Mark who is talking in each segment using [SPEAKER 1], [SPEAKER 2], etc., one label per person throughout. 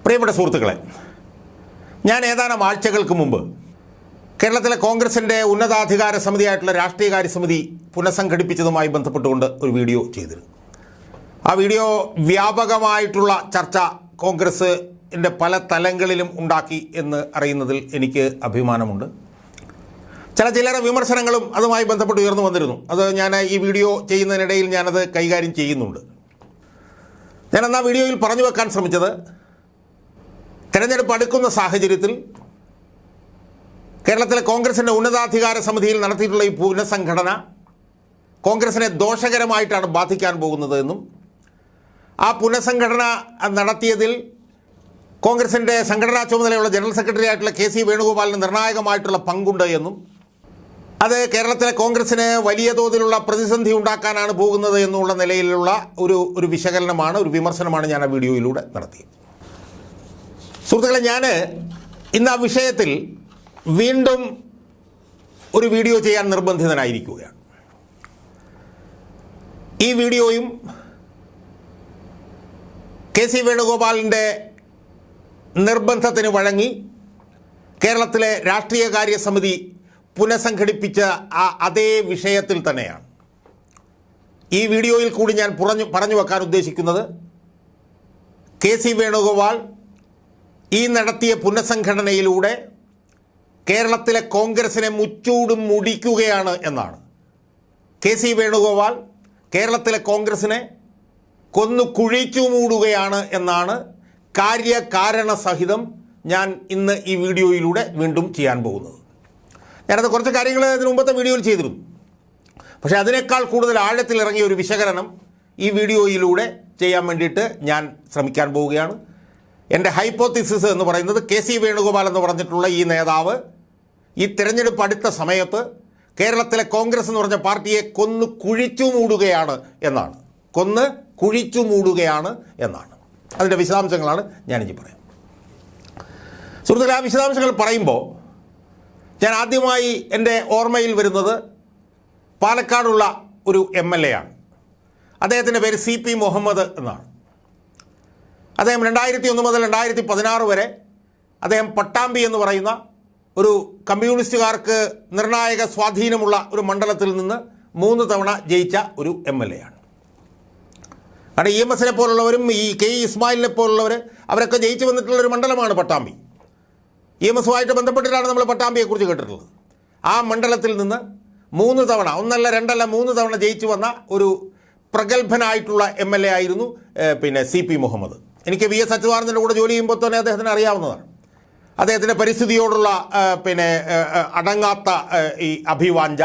[SPEAKER 1] പ്രിയപ്പെട്ട സുഹൃത്തുക്കളെ, ഞാൻ ഏതാനും ആഴ്ചകൾക്ക് മുമ്പ് കേരളത്തിലെ കോൺഗ്രസിൻ്റെ ഉന്നതാധികാര സമിതിയായിട്ടുള്ള രാഷ്ട്രീയകാര്യ സമിതി പുനഃസംഘടിപ്പിച്ചതുമായി ബന്ധപ്പെട്ടുകൊണ്ട് ഒരു വീഡിയോ ചെയ്തിരുന്നു. ആ വീഡിയോ വ്യാപകമായിട്ടുള്ള ചർച്ച കോൺഗ്രസിൻ്റെ പല തലങ്ങളിലും ഉണ്ടാക്കി എന്ന് അറിയുന്നതിൽ എനിക്ക് അഭിമാനമുണ്ട്. ചില വിമർശനങ്ങളും അതുമായി ബന്ധപ്പെട്ട് ഉയർന്നു വന്നിരുന്നു. അത് ഞാൻ ഈ വീഡിയോ ചെയ്യുന്നതിനിടയിൽ ഞാനത് കൈകാര്യം ചെയ്യുന്നുണ്ട്. ഞാനെന്നാ വീഡിയോയിൽ പറഞ്ഞു വെക്കാൻ ശ്രമിച്ചത്, തെരഞ്ഞെടുപ്പ് അടുക്കുന്ന സാഹചര്യത്തിൽ കേരളത്തിലെ കോൺഗ്രസിൻ്റെ ഉന്നതാധികാര സമിതിയിൽ നടത്തിയിട്ടുള്ള ഈ പുനഃസംഘടന കോൺഗ്രസിനെ ദോഷകരമായിട്ടാണ് ബാധിക്കാൻ പോകുന്നത് എന്നും ആ പുനഃസംഘടന നടത്തിയതിൽ കോൺഗ്രസിൻ്റെ സംഘടനാ ചുമതലയുള്ള ജനറൽ സെക്രട്ടറി ആയിട്ടുള്ള KC വേണുഗോപാലിന് നിർണായകമായിട്ടുള്ള പങ്കുണ്ട് എന്നും അത് കേരളത്തിലെ കോൺഗ്രസിന് വലിയ തോതിലുള്ള പ്രതിസന്ധി ഉണ്ടാക്കാനാണ് പോകുന്നത് എന്നുള്ള നിലയിലുള്ള ഒരു വിശകലനമാണ്, ഒരു വിമർശനമാണ് ഞാൻ ആ വീഡിയോയിലൂടെ നടത്തിയത്. സുഹൃത്തുക്കളെ, ഞാൻ ഇന്ന് ആ വിഷയത്തിൽ വീണ്ടും ഒരു വീഡിയോ ചെയ്യാൻ നിർബന്ധിതനായിരിക്കുകയാണ്. ഈ വീഡിയോയും KC വേണുഗോപാലിൻ്റെ നിർബന്ധത്തിന് വഴങ്ങി കേരളത്തിലെ രാഷ്ട്രീയകാര്യ സമിതി പുനഃസംഘടിപ്പിച്ച അതേ വിഷയത്തിൽ തന്നെയാണ്. ഈ വീഡിയോയിൽ കൂടി ഞാൻ പറഞ്ഞു വെക്കാൻ ഉദ്ദേശിക്കുന്നത്, KC വേണുഗോപാൽ ഈ നടത്തിയ പുനഃസംഘടനയിലൂടെ കേരളത്തിലെ കോൺഗ്രസിനെ മുച്ചൂടും മുടിക്കുകയാണ് എന്നാണ്. KC വേണുഗോപാൽ കേരളത്തിലെ കോൺഗ്രസിനെ കൊന്നു കുഴിച്ചു മൂടുകയാണ് എന്നാണ് കാര്യകാരണ സഹിതം ഞാൻ ഇന്ന് ഈ വീഡിയോയിലൂടെ വീണ്ടും ചെയ്യാൻ പോകുന്നത്. ഞാനത് കുറച്ച് കാര്യങ്ങൾ ഇതിനു മുമ്പത്തെ വീഡിയോയിൽ ചെയ്തിരുന്നു. പക്ഷേ അതിനേക്കാൾ കൂടുതൽ ആഴത്തിലിറങ്ങിയ ഒരു വിശകലനം ഈ വീഡിയോയിലൂടെ ചെയ്യാൻ വേണ്ടിയിട്ട് ഞാൻ ശ്രമിക്കാൻ പോവുകയാണ്. എൻ്റെ ഹൈപ്പോത്തിസിസ് എന്ന് പറയുന്നത്, KC വേണുഗോപാൽ എന്ന് പറഞ്ഞിട്ടുള്ള ഈ നേതാവ് ഈ തിരഞ്ഞെടുപ്പ് അടുത്ത സമയത്ത് കേരളത്തിലെ കോൺഗ്രസ് എന്ന് പറഞ്ഞ പാർട്ടിയെ കൊന്നു കുഴിച്ചു മൂടുകയാണ് എന്നാണ്. കൊന്ന് കുഴിച്ചു മൂടുകയാണ് എന്നാണ്. അതിൻ്റെ വിശദാംശങ്ങളാണ് ഞാനിനി പറയാം. സുഹൃത്തുക്കളെ, ആ വിശദാംശങ്ങൾ പറയുമ്പോൾ ഞാൻ ആദ്യമായി എൻ്റെ ഓർമ്മയിൽ വരുന്നത് പാലക്കാടുള്ള ഒരു MLA ആണ്. അദ്ദേഹത്തിൻ്റെ പേര് CP മുഹമ്മദ് എന്നാണ്. അദ്ദേഹം 2001 മുതൽ 2016 വരെ അദ്ദേഹം പട്ടാമ്പി എന്ന് പറയുന്ന ഒരു കമ്മ്യൂണിസ്റ്റുകാർക്ക് നിർണായക സ്വാധീനമുള്ള ഒരു മണ്ഡലത്തിൽ നിന്ന് 3 തവണ ജയിച്ച ഒരു MLA ആണ്. കാരണം EMS പോലുള്ളവരും ഈ K ഇസ്മായിലിനെ പോലുള്ളവർ അവരൊക്കെ ജയിച്ചു വന്നിട്ടുള്ളൊരു മണ്ഡലമാണ് പട്ടാമ്പി. EMSുമായിട്ട് ബന്ധപ്പെട്ടിട്ടാണ് നമ്മൾ പട്ടാമ്പിയെക്കുറിച്ച് കേട്ടിട്ടുള്ളത്. ആ മണ്ഡലത്തിൽ നിന്ന് 3 തവണ, 1 അല്ല 2 അല്ല 3 തവണ ജയിച്ചു വന്ന ഒരു പ്രഗത്ഭനായിട്ടുള്ള MLA ആയിരുന്നു CP മുഹമ്മദ്. എനിക്ക് VS അച്യുതാനന്ദൻ്റെ കൂടെ ജോലി ചെയ്യുമ്പോൾ തന്നെ അദ്ദേഹത്തിന് അറിയാവുന്നതാണ്. അദ്ദേഹത്തിൻ്റെ പരിസ്ഥിതിയോടുള്ള അടങ്ങാത്ത ഈ അഭിവാഞ്ച,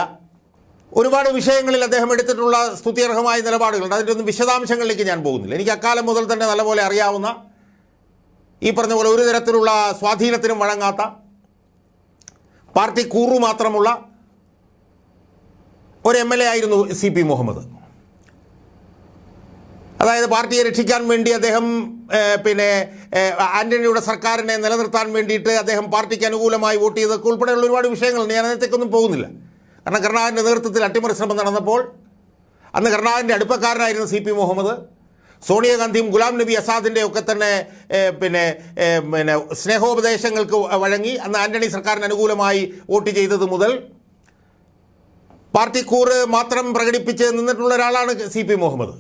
[SPEAKER 1] ഒരുപാട് വിഷയങ്ങളിൽ അദ്ദേഹം എടുത്തിട്ടുള്ള സ്തുത്യർഹമായ നിലപാടുകളുണ്ട്. അതിൻ്റെ ഒന്നും വിശദാംശങ്ങളിലേക്ക് ഞാൻ പോകുന്നില്ല. എനിക്ക് അക്കാലം മുതൽ തന്നെ നല്ലപോലെ അറിയാവുന്ന, ഈ പറഞ്ഞ പോലെ ഒരു തരത്തിലുള്ള സ്വാധീനത്തിനും വഴങ്ങാത്ത, പാർട്ടി കൂറു മാത്രമുള്ള ഒരു MLA ആയിരുന്നു CP മുഹമ്മദ്. അതായത് പാർട്ടിയെ രക്ഷിക്കാൻ വേണ്ടി അദ്ദേഹം ആൻ്റണിയുടെ സർക്കാരിനെ നിലനിർത്താൻ വേണ്ടിയിട്ട് അദ്ദേഹം പാർട്ടിക്ക് അനുകൂലമായി വോട്ട് ചെയ്തൊക്കെ ഉൾപ്പെടെയുള്ള ഒരുപാട് വിഷയങ്ങളുണ്ട്. ഞാൻ അതിനകത്തേക്കൊന്നും പോകുന്നില്ല. കാരണം കരുണാകരൻ്റെ നേതൃത്വത്തിൽ അട്ടിമറി ശ്രമം നടന്നപ്പോൾ അന്ന് കരുണാകരൻ്റെ അടുപ്പക്കാരനായിരുന്ന CP മുഹമ്മദ് സോണിയാഗാന്ധിയും ഗുലാം നബി ആസാദിൻ്റെ ഒക്കെ തന്നെ സ്നേഹോപദേശങ്ങൾക്ക് വഴങ്ങി അന്ന് ആൻ്റണി സർക്കാരിന് അനുകൂലമായി വോട്ട് ചെയ്തത് മുതൽ പാർട്ടി കൂറ് മാത്രം പ്രകടിപ്പിച്ച് നിന്നിട്ടുള്ള ഒരാളാണ് CP മുഹമ്മദ്.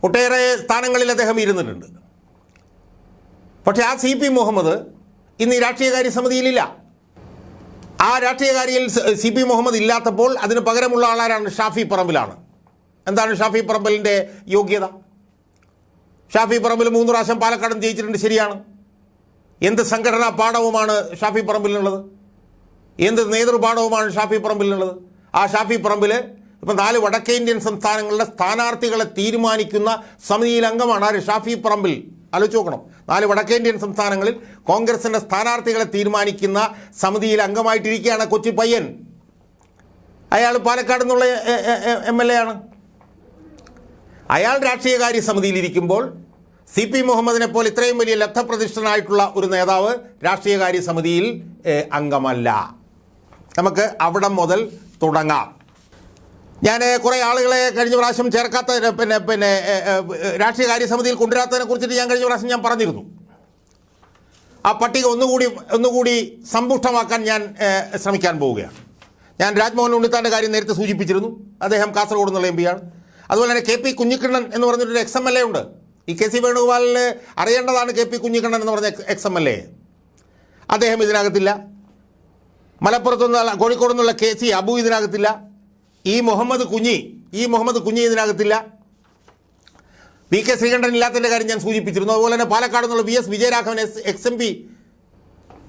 [SPEAKER 1] ഒട്ടേറെ സ്ഥാനങ്ങളിൽ അദ്ദേഹം ഇരുന്നിട്ടുണ്ട്. പക്ഷേ ആ CP മുഹമ്മദ് ഇന്ന് ഈ രാഷ്ട്രീയകാര്യ സമിതിയിലില്ല. ആ രാഷ്ട്രീയകാര്യയിൽ CP മുഹമ്മദ് ഇല്ലാത്തപ്പോൾ അതിന് പകരമുള്ള ആളാരാണ്? ഷാഫി പറമ്പിലാണ്. എന്താണ് ഷാഫി പറമ്പിലിൻ്റെ യോഗ്യത? ഷാഫി പറമ്പിൽ 3 പ്രാവശ്യം പാലക്കാടും ജയിച്ചിട്ടുണ്ട്, ശരിയാണ്. എന്ത് സംഘടനാ പാഠവുമാണ് ഷാഫി പറമ്പിലിനുള്ളത്? എന്ത് നേതൃപാഠവുമാണ് ഷാഫി പറമ്പിലിനുള്ളത്? ആ ഷാഫി പറമ്പിൽ ഇപ്പം 4 വടക്കേ ഇന്ത്യൻ സംസ്ഥാനങ്ങളുടെ സ്ഥാനാർത്ഥികളെ തീരുമാനിക്കുന്ന സമിതിയിൽ അംഗമാണ് ആര്? ഷാഫി പറമ്പിൽ. ആലോചിച്ച് നോക്കണം. 4 വടക്കേ ഇന്ത്യൻ സംസ്ഥാനങ്ങളിൽ കോൺഗ്രസിൻ്റെ സ്ഥാനാർത്ഥികളെ തീരുമാനിക്കുന്ന സമിതിയിൽ അംഗമായിട്ടിരിക്കുകയാണ് കൊച്ചി പയ്യൻ. അയാൾ പാലക്കാട് നിന്നുള്ള MLA ആണ്. അയാൾ രാഷ്ട്രീയകാര്യ സമിതിയിലിരിക്കുമ്പോൾ CP മുഹമ്മദിനെ പോലെ ഇത്രയും വലിയ ലബ്ധപ്രതിഷ്ഠനായിട്ടുള്ള ഒരു നേതാവ് രാഷ്ട്രീയകാര്യ സമിതിയിൽ അംഗമല്ല. നമുക്ക് അവിടെ മുതൽ തുടങ്ങാം. ഞാൻ കുറേ ആളുകളെ കഴിഞ്ഞ പ്രാവശ്യം ചേർക്കാത്ത രാഷ്ട്രീയ കാര്യസമിതിയിൽ കൊണ്ടുവരാത്തതിനെ കുറിച്ചിട്ട് ഞാൻ കഴിഞ്ഞ പ്രാവശ്യം ഞാൻ പറഞ്ഞിരുന്നു. ആ പട്ടിക ഒന്നുകൂടി സമ്പുഷ്ടമാക്കാൻ ഞാൻ ശ്രമിക്കാൻ പോവുകയാണ്. ഞാൻ രാജ്മോഹൻ ഉണ്ണിത്താൻ്റെ കാര്യം നേരത്തെ സൂചിപ്പിച്ചിരുന്നു. അദ്ദേഹം കാസർഗോഡ് നിന്നുള്ള എം പിയാണ്. അതുപോലെ തന്നെ കെ പി കുഞ്ഞിക്കണ്ണൻ എന്ന് പറഞ്ഞിട്ടൊരു XMLA ഉണ്ട്. ഈ കെ സി വേണുഗോപാലിന് അറിയേണ്ടതാണ് കെ പി കുഞ്ഞിക്കണ്ണൻ എന്ന് പറഞ്ഞ XMLA. അദ്ദേഹം ഇതിനകത്തില്ല. മലപ്പുറത്തു നിന്നുള്ള കോഴിക്കോട് നിന്നുള്ള KC അബു ഇതിനകത്തില്ല. ഈ മുഹമ്മദ് കുഞ്ഞി ഇതിനകത്തില്ല. VK ശ്രീകണ്ഠൻ ഇല്ലാത്തതിൻ്റെ കാര്യം ഞാൻ സൂചിപ്പിച്ചിരുന്നു. അതുപോലെ തന്നെ പാലക്കാട് നിന്നുള്ള VS Vijayaraghavan XMP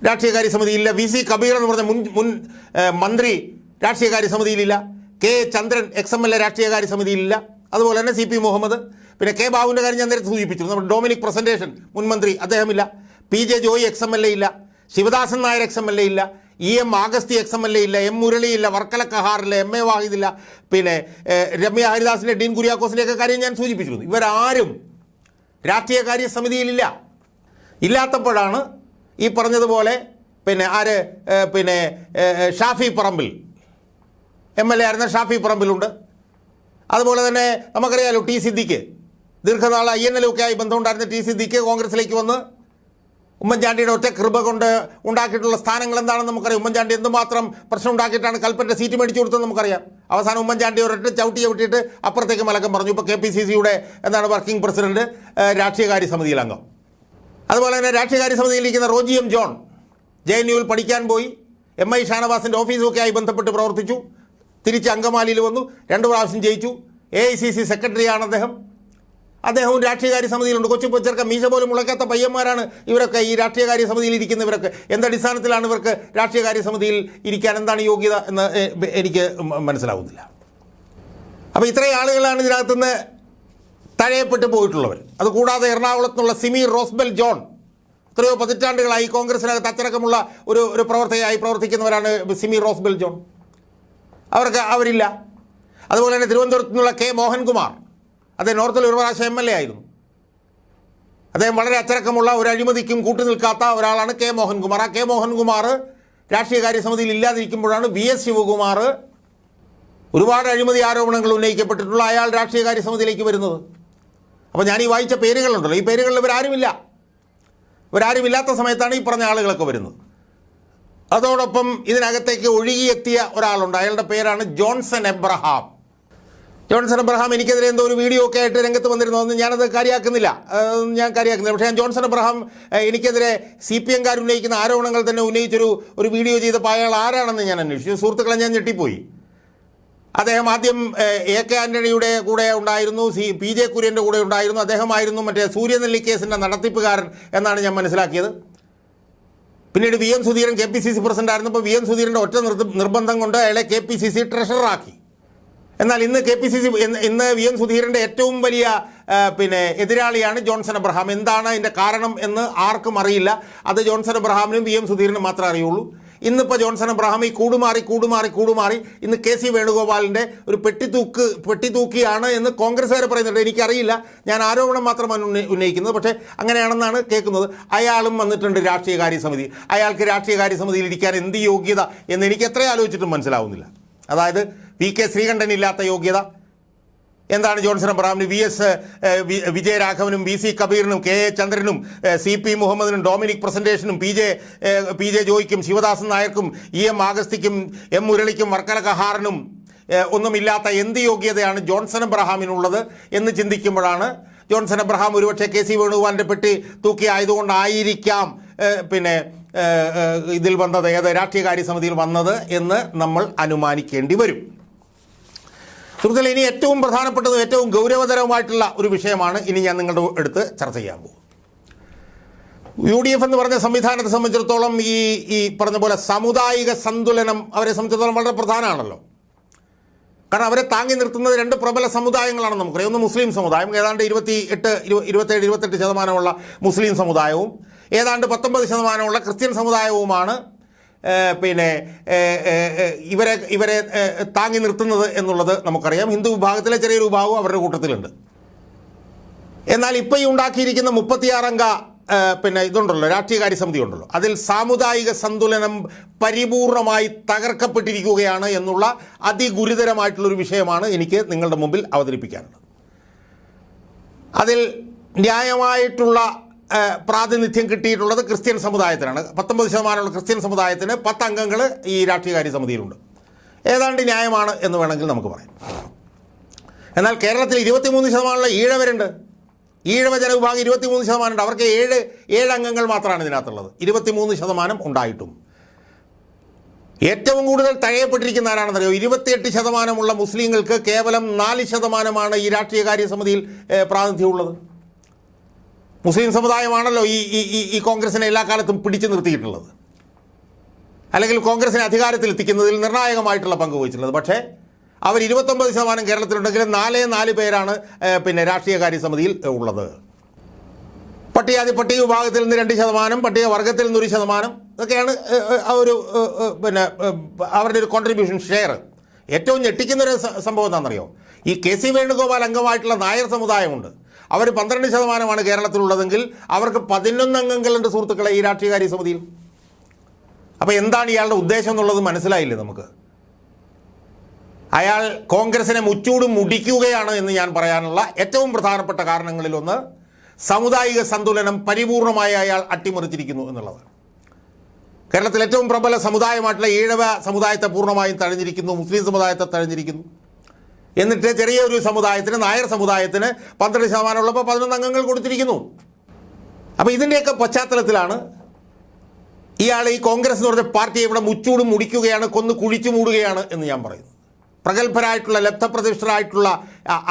[SPEAKER 1] രാഷ്ട്രീയകാര്യ സമിതിയില്ല. VC Kabir എന്ന് പറഞ്ഞ മുൻ മന്ത്രി രാഷ്ട്രീയകാര്യ സമിതിയിലില്ല. K ചന്ദ്രൻ XMLA രാഷ്ട്രീയകാര്യ സമിതിയിലില്ല. അതുപോലെ തന്നെ CP മുഹമ്മദ്, പിന്നെ K ബാബുവിൻ്റെ കാര്യം ഞാൻ നേരത്തെ സൂചിപ്പിച്ചിരുന്നു. നമ്മുടെ ഡൊമിനിക് പ്രസൻറ്റേഷൻ മുൻ മന്ത്രി അദ്ദേഹമില്ല. PJ ജോയി XMLA ഇല്ല. ശിവദാസൻ നായർ XMLA ഇല്ല. EM ആഗസ്തി XMLA ഇല്ല. M മുരളി ഇല്ല. വർക്കല കഹാറില്ല. MA വാഹിദില്ല. പിന്നെ രമ്യ ഹരിദാസിൻ്റെ ഡീൻ കുര്യാക്കോസിൻ്റെയൊക്കെ കാര്യം ഞാൻ സൂചിപ്പിച്ചിരുന്നു. ഇവരാരും രാഷ്ട്രീയകാര്യ സമിതിയിലില്ല. ഇല്ലാത്തപ്പോഴാണ് ഈ പറഞ്ഞതുപോലെ ഷാഫി പറമ്പിൽ MLA ആയിരുന്ന ഷാഫി പറമ്പിലുണ്ട്. അതുപോലെ തന്നെ നമുക്കറിയാലോ T സിദ്ദിഖ്, ദീർഘനാൾ INL ഒക്കെ ആയി ബന്ധമുണ്ടായിരുന്ന T സിദ്ദിഖ് കോൺഗ്രസിലേക്ക് വന്ന് ഉമ്മൻചാണ്ടിയുടെ ഒറ്റ കൃപ കൊണ്ട് ഉണ്ടാക്കിയിട്ടുള്ള സ്ഥാനങ്ങൾ എന്താണെന്ന് നമുക്കറിയാം. ഉമ്മൻചാണ്ടി എന്തുമാത്രം പ്രശ്നം ഉണ്ടാക്കിയിട്ടാണ് കൽപ്പറ്റ സീറ്റ് മേടിച്ചു കൊടുത്തതെന്ന് നമുക്കറിയാം. അവസാനം ഉമ്മൻചാണ്ടി ഒരൊറ്റ ചവിട്ടിയിട്ട് അപ്പുറത്തേക്ക് മലക്കം പറഞ്ഞു. ഇപ്പോൾ KPCCയുടെ വർക്കിംഗ് പ്രസിഡന്റ്, രാഷ്ട്രീയകാര്യ സമിതിയിൽ അംഗം. അതുപോലെ തന്നെ രാഷ്ട്രീയകാര്യ സമിതിയിലിരിക്കുന്ന റോജി M ജോൺ JNUവിൽ പഠിക്കാൻ പോയി. MI ഷാനവാസിൻ്റെ ഓഫീസൊക്കെ ആയി ബന്ധപ്പെട്ട് പ്രവർത്തിച്ചു. തിരിച്ച് അങ്കമാലിയിൽ വന്നു. 2 പ്രാവശ്യം ജയിച്ചു. AICC സെക്രട്ടറിയാണ് അദ്ദേഹവും രാഷ്ട്രീയകാര്യ സമിതിയിലുണ്ട്. കൊച്ചു ചെറുക്ക മീശ പോലും മുളയ്ക്കാത്ത പയ്യന്മാരാണ് ഇവരൊക്കെ. ഈ രാഷ്ട്രീയകാര്യ സമിതിയിൽ ഇരിക്കുന്നവരൊക്കെ എന്തടിസ്ഥാനത്തിലാണ് ഇവർക്ക് രാഷ്ട്രീയകാര്യ സമിതിയിൽ ഇരിക്കാൻ എന്താണ് യോഗ്യത എന്ന് എനിക്ക് മനസ്സിലാവുന്നില്ല. അപ്പോൾ ഇത്രയും ആളുകളാണ് ഇതിനകത്തുനിന്ന് തഴയപ്പെട്ടു പോയിട്ടുള്ളവർ. അതുകൂടാതെ എറണാകുളത്ത് നിന്നുള്ള സിമി റോസ്ബെൽ ജോൺ എത്രയോ പതിറ്റാണ്ടുകളായി കോൺഗ്രസിനകത്ത് അച്ചടക്കമുള്ള ഒരു പ്രവർത്തകയായി പ്രവർത്തിക്കുന്നവരാണ് സിമി റോസ്ബെൽ ജോൺ. അവരില്ല. അതുപോലെ തന്നെ തിരുവനന്തപുരത്ത് നിന്നുള്ള K മോഹൻകുമാർ, അദ്ദേഹം നോർത്തിൽ ഒരു പ്രാവശ്യം MLA ആയിരുന്നു. അദ്ദേഹം വളരെ അച്ചടക്കമുള്ള, ഒരു അഴിമതിക്കും കൂട്ടുനിൽക്കാത്ത ഒരാളാണ് K മോഹൻകുമാർ. ആ K മോഹൻകുമാർ രാഷ്ട്രീയകാര്യ സമിതിയിൽ ഇല്ലാതിരിക്കുമ്പോഴാണ് VS ശിവകുമാർ, ഒരുപാട് അഴിമതി ആരോപണങ്ങൾ ഉന്നയിക്കപ്പെട്ടിട്ടുള്ള അയാൾ രാഷ്ട്രീയകാര്യ സമിതിയിലേക്ക് വരുന്നത്. അപ്പോൾ ഞാൻ ഈ വായിച്ച പേരുകളുണ്ടല്ലോ, ഈ പേരുകളിൽ ഇവരാരുമില്ലാത്ത സമയത്താണ് ഈ പറഞ്ഞ ആളുകളൊക്കെ വരുന്നത്. അതോടൊപ്പം ഇതിനകത്തേക്ക് ഒഴുകിയെത്തിയ ഒരാളുണ്ട്. അയാളുടെ പേരാണ് ജോൺസൺ എബ്രഹാം. എനിക്കെതിരെ എന്തോ ഒരു വീഡിയോ ഒക്കെ ആയിട്ട് രംഗത്ത് വന്നിരുന്നതെന്ന് ഞാനത് കാര്യമാക്കുന്നില്ല. പക്ഷേ ഞാൻ ജോൺസൺ എബ്രഹാം എനിക്കെതിരെ CPM-കാർ ഉന്നയിക്കുന്ന ആരോപണങ്ങൾ തന്നെ ഉന്നയിച്ചൊരു വീഡിയോ ചെയ്തപ്പോൾ അയാൾ ആരാണെന്ന് ഞാൻ അന്വേഷിച്ചു. സുഹൃത്തുക്കളെ, ഞാൻ ഞെട്ടിപ്പോയി. അദ്ദേഹം ആദ്യം AK ആൻ്റണിയുടെ കൂടെ ഉണ്ടായിരുന്നു, PJ കുര്യൻ്റെ കൂടെ ഉണ്ടായിരുന്നു. അദ്ദേഹമായിരുന്നു മറ്റേ സൂര്യനെല്ലി കേസിൻ്റെ നടത്തിപ്പുകാരൻ എന്നാണ് ഞാൻ മനസ്സിലാക്കിയത്. പിന്നീട് VM സുധീരൻ KPCC പ്രസിഡന്റ് ആയിരുന്നപ്പോൾ VM സുധീരൻ്റെ ഒറ്റ നിർബന്ധം കൊണ്ട് അയാളെ KPCC ട്രഷററാക്കി. എന്നാൽ ഇന്ന് VM സുധീരൻ്റെ ഏറ്റവും വലിയ എതിരാളിയാണ് ജോൺസൺ എബ്രഹാം. എന്താണ് അതിൻ്റെ കാരണം എന്ന് ആർക്കും അറിയില്ല. അത് ജോൺസൺ എബ്രഹാമിനും VM സുധീരനും മാത്രമേ അറിയുള്ളൂ. ഇന്നിപ്പോൾ ജോൺസൺ എബ്രഹാം ഈ കൂടുമാറി ഇന്ന് KC വേണുഗോപാലിൻ്റെ ഒരു പെട്ടിത്തൂക്കിയാണ് എന്ന് കോൺഗ്രസ്സുകാർ പറയുന്നുണ്ട്. എനിക്കറിയില്ല, ഞാൻ ആരോപണം മാത്രമാണ് ഉന്നയിക്കുന്നത്. പക്ഷേ അങ്ങനെയാണെന്നാണ് കേൾക്കുന്നത്. അയാളും വന്നിട്ടുണ്ട് രാഷ്ട്രീയകാര്യ സമിതി. അയാൾക്ക് രാഷ്ട്രീയകാര്യ സമിതിയിൽ ഇരിക്കാൻ എന്ത് യോഗ്യത എന്ന് എനിക്ക് എത്ര ആലോചിച്ചിട്ടും മനസ്സിലാവുന്നില്ല. അതായത് VK ശ്രീകണ്ഠൻ ഇല്ലാത്ത യോഗ്യത എന്താണ് ജോൺസൺ എബ്രഹാമിന്? വിജയരാഘവനും VC കബീറിനും KA ചന്ദ്രനും CP മുഹമ്മദിനും ഡൊമിനിക് പ്രസൻറ്റേഷനും PJ ജോയിക്കും ശിവദാസൻ നായർക്കും EM ആഗസ്തിക്കും M മുരളിക്കും വർക്കല കഹാറിനും ഒന്നുമില്ലാത്ത എന്ത് യോഗ്യതയാണ് ജോൺസൺ എബ്രഹാമിനുള്ളത് എന്ന് ചിന്തിക്കുമ്പോഴാണ് ജോൺസൺ എബ്രഹാം ഒരുപക്ഷെ KC വേണുഗോപാലിൻ്റെ പെട്ടി തൂക്കി ആയതുകൊണ്ടായിരിക്കാം ഇതിൽ വന്നത്, രാഷ്ട്രീയകാര്യ സമിതിയിൽ വന്നത് എന്ന് നമ്മൾ അനുമാനിക്കേണ്ടി വരും. സുഹൃത്തുക്കളെ, ഇനി ഏറ്റവും പ്രധാനപ്പെട്ടതും ഏറ്റവും ഗൗരവതരവുമായിട്ടുള്ള ഒരു വിഷയമാണ് ഇനി ഞാൻ നിങ്ങളുടെ അടുത്ത് ചർച്ച ചെയ്യാൻ പോകും. UDF എന്ന് പറഞ്ഞ സംവിധാനത്തെ സംബന്ധിച്ചിടത്തോളം ഈ പറഞ്ഞ പോലെ സാമുദായിക സന്തുലനം അവരെ സംബന്ധിച്ചിടത്തോളം വളരെ പ്രധാനമാണല്ലോ. കാരണം അവരെ താങ്ങി നിർത്തുന്നത് 2 പ്രബല സമുദായങ്ങളാണ് നമുക്കറിയാം. ഒന്ന് മുസ്ലിം സമുദായം, ഏതാണ്ട് 27-28% മുസ്ലിം സമുദായവും ഏതാണ്ട് 19% ക്രിസ്ത്യൻ സമുദായവുമാണ് ഇവരെ താങ്ങി നിർത്തുന്നത് എന്നുള്ളത് നമുക്കറിയാം. ഹിന്ദു വിഭാഗത്തിലെ ചെറിയൊരു വിഭാഗവും അവരുടെ കൂട്ടത്തിലുണ്ട്. എന്നാൽ ഇപ്പോൾ ഈ ഉണ്ടാക്കിയിരിക്കുന്ന 36 അംഗ പിന്നെ ഇതുണ്ടല്ലോ, രാഷ്ട്രീയകാര്യ സമിതി ഉണ്ടല്ലോ, അതിൽ സാമുദായിക സന്തുലനം പരിപൂർണമായി തകർക്കപ്പെട്ടിരിക്കുകയാണ് എന്നുള്ള അതിഗുരുതരമായിട്ടുള്ളൊരു വിഷയമാണ് എനിക്ക് നിങ്ങളുടെ മുമ്പിൽ അവതരിപ്പിക്കാനുള്ളത്. അതിൽ ന്യായമായിട്ടുള്ള പ്രാതിനിധ്യം കിട്ടിയിട്ടുള്ളത് ക്രിസ്ത്യൻ സമുദായത്തിനാണ്. 19% ക്രിസ്ത്യൻ സമുദായത്തിന് 10 അംഗങ്ങൾ ഈ രാഷ്ട്രീയകാര്യ സമിതിയിലുണ്ട്. ഏതാണ്ട് ന്യായമാണ് എന്ന് വേണമെങ്കിൽ നമുക്ക് പറയാം. എന്നാൽ കേരളത്തിൽ 23% ഈഴവരുണ്ട്. ഈഴവ ജനവിഭാഗം 23% ഉണ്ട്. അവർക്ക് 7 അംഗങ്ങൾ മാത്രമാണ് ഇതിനകത്തുള്ളത്. 23% ഉണ്ടായിട്ടും ഏറ്റവും കൂടുതൽ തഴയപ്പെട്ടിരിക്കുന്ന ആരാണെന്നറിയോ? 28% മുസ്ലിങ്ങൾക്ക് കേവലം 4% ഈ രാഷ്ട്രീയകാര്യ സമിതിയിൽ പ്രാതിനിധ്യമുള്ളത്. മുസ്ലിം സമുദായമാണല്ലോ ഈ കോൺഗ്രസിനെ എല്ലാ കാലത്തും പിടിച്ചു നിർത്തിയിട്ടുള്ളത്, അല്ലെങ്കിൽ കോൺഗ്രസിനെ അധികാരത്തിലെത്തിക്കുന്നതിൽ നിർണായകമായിട്ടുള്ള പങ്ക് വഹിച്ചിട്ടുള്ളത്. പക്ഷേ അവർ 29% കേരളത്തിലുണ്ടെങ്കിലും 4 പേരാണ് പിന്നെ രാഷ്ട്രീയകാര്യ സമിതിയിൽ ഉള്ളത്. പട്ടിക വിഭാഗത്തിൽ നിന്ന് 2%, പട്ടിക വർഗത്തിൽ നിന്ന് 1%, ഇതൊക്കെയാണ് ഒരു പിന്നെ അവരുടെ ഒരു കോൺട്രിബ്യൂഷൻ ഷെയർ. ഏറ്റവും ഞെട്ടിക്കുന്നൊരു സംഭവം എന്താണെന്നറിയോ? ഈ കെ സി വേണുഗോപാൽ അംഗമായിട്ടുള്ള നായർ സമുദായമുണ്ട്. അവർ 12% കേരളത്തിലുള്ളതെങ്കിൽ അവർക്ക് 11 അംഗങ്ങളുണ്ട് സുഹൃത്തുക്കളെ ഈ രാഷ്ട്രീയകാര്യ സമിതിയിൽ. അപ്പോൾ എന്താണ് ഇയാളുടെ ഉദ്ദേശം എന്നുള്ളത് മനസ്സിലായില്ലേ നമുക്ക്? അയാൾ കോൺഗ്രസിനെ മുച്ചൂട് മുടിക്കുകയാണ് എന്ന് ഞാൻ പറയാനുള്ള ഏറ്റവും പ്രധാനപ്പെട്ട കാരണങ്ങളിലൊന്ന് സാമുദായിക സന്തുലനം പരിപൂർണമായി അയാൾ അട്ടിമറിച്ചിരിക്കുന്നു എന്നുള്ളതാണ്. കേരളത്തിൽ ഏറ്റവും പ്രബല സമുദായമായിട്ടുള്ള ഈഴവ സമുദായത്തെ പൂർണ്ണമായും തഴഞ്ഞിരിക്കുന്നു, മുസ്ലിം സമുദായത്തെ തഴഞ്ഞിരിക്കുന്നു. എന്നിട്ട് ചെറിയൊരു സമുദായത്തിന്, നായർ സമുദായത്തിന് 12% ഉള്ളപ്പോൾ 11 അംഗങ്ങൾ കൊടുത്തിരിക്കുന്നു. അപ്പോൾ ഇതിൻ്റെയൊക്കെ പശ്ചാത്തലത്തിലാണ് ഇയാൾ ഈ കോൺഗ്രസ് എന്ന് പറഞ്ഞ പാർട്ടിയെ ഇവിടെ മുച്ചൂട് മുടിക്കുകയാണ്, കൊന്ന് കുഴിച്ചു മൂടുകയാണ് എന്ന് ഞാൻ പറയുന്നു. പ്രഗത്ഭരായിട്ടുള്ള ലബ്ധപ്രതിഷ്ഠരായിട്ടുള്ള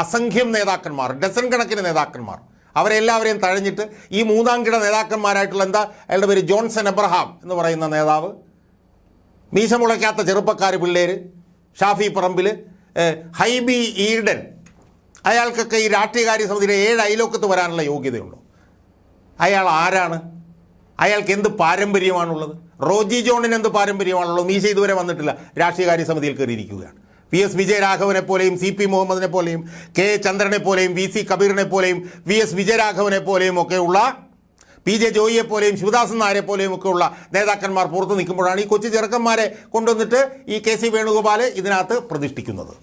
[SPEAKER 1] അസംഖ്യം നേതാക്കന്മാർ, ഡസൻ കണക്കിന് നേതാക്കന്മാർ, അവരെല്ലാവരെയും തഴഞ്ഞിട്ട് ഈ 3ാം കിട നേതാക്കന്മാരായിട്ടുള്ള അയാളുടെ പേര് ജോൺസൺ എബ്രഹാം എന്ന് പറയുന്ന നേതാവ്, മീശ മുളയ്ക്കാത്ത ചെറുപ്പക്കാർ പിള്ളേർ, ഷാഫി പറമ്പിൽ, ഹൈബി ഈഡൻ, അയാൾക്കൊക്കെ ഈ രാഷ്ട്രീയകാര്യ സമിതിയിലെ 7 അയലോക്കത്ത് വരാനുള്ള യോഗ്യതയുണ്ടോ? അയാൾ ആരാണ്? അയാൾക്ക് എന്ത് പാരമ്പര്യമാണുള്ളത്? റോജി ജോണിന് എന്ത് പാരമ്പര്യമാണുള്ളത്? മീശ ഇതുവരെ വന്നിട്ടില്ല, രാഷ്ട്രീയകാര്യ സമിതിയിൽ കയറിയിരിക്കുകയാണ്. PS വിജയരാഘവനെ പോലെയും CP മുഹമ്മദിനെ പോലെയും കെ ചന്ദ്രനെ പോലെയും VC കബീറിനെ പോലെയും VS വിജയരാഘവനെ പോലെയും ഒക്കെയുള്ള PJ ജോയിയെ പോലെയും ശിവദാസൻ നായരെ പോലെയും ഒക്കെയുള്ള നേതാക്കന്മാർ പുറത്ത് നിൽക്കുമ്പോഴാണ് ഈ കൊച്ചു ചെറുക്കന്മാരെ കൊണ്ടുവന്നിട്ട് ഈ KC വേണുഗോപാൽ ഇതിനകത്ത് പ്രതിഷ്ഠിക്കുന്നത്.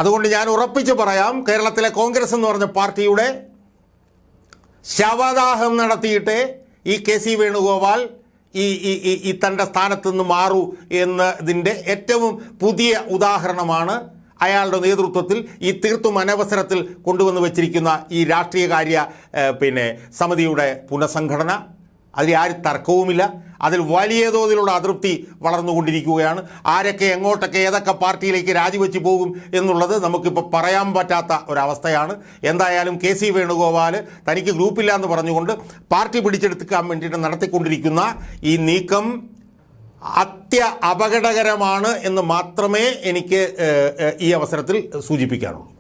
[SPEAKER 1] അതുകൊണ്ട് ഞാൻ ഉറപ്പിച്ച് പറയാം, കേരളത്തിലെ കോൺഗ്രസ് എന്ന് പറഞ്ഞ പാർട്ടിയുടെ ശവദാഹം നടത്തിയിട്ട് ഈ KC വേണുഗോപാൽ ഈ തൻ്റെ സ്ഥാനത്ത് നിന്ന് മാറൂ എന്നതിൻ്റെ ഏറ്റവും പുതിയ ഉദാഹരണമാണ് അയാളുടെ നേതൃത്വത്തിൽ ഈ തീർത്തും അനവസരത്തിൽ കൊണ്ടുവന്ന് വച്ചിരിക്കുന്ന ഈ രാഷ്ട്രീയകാര്യ സമിതിയുടെ പുനഃസംഘടന. അതിൽ ആരും തർക്കവുമില്ല. അതിൽ വലിയ തോതിലുള്ള അതൃപ്തി വളർന്നുകൊണ്ടിരിക്കുകയാണ്. ആരൊക്കെ എങ്ങോട്ടൊക്കെ ഏതൊക്കെ പാർട്ടിയിലേക്ക് രാജിവെച്ച് പോകും എന്നുള്ളത് നമുക്കിപ്പോൾ പറയാൻ പറ്റാത്ത ഒരവസ്ഥയാണ്. എന്തായാലും KC വേണുഗോപാൽ തനിക്ക് ഗ്രൂപ്പില്ല എന്ന് പറഞ്ഞുകൊണ്ട് പാർട്ടി പിടിച്ചെടുക്കാൻ വേണ്ടിയിട്ട് നടത്തിക്കൊണ്ടിരിക്കുന്ന ഈ നീക്കം അപകടകരമാണ് എന്ന് മാത്രമേ എനിക്ക് ഈ അവസരത്തിൽ സൂചിപ്പിക്കാനുള്ളൂ.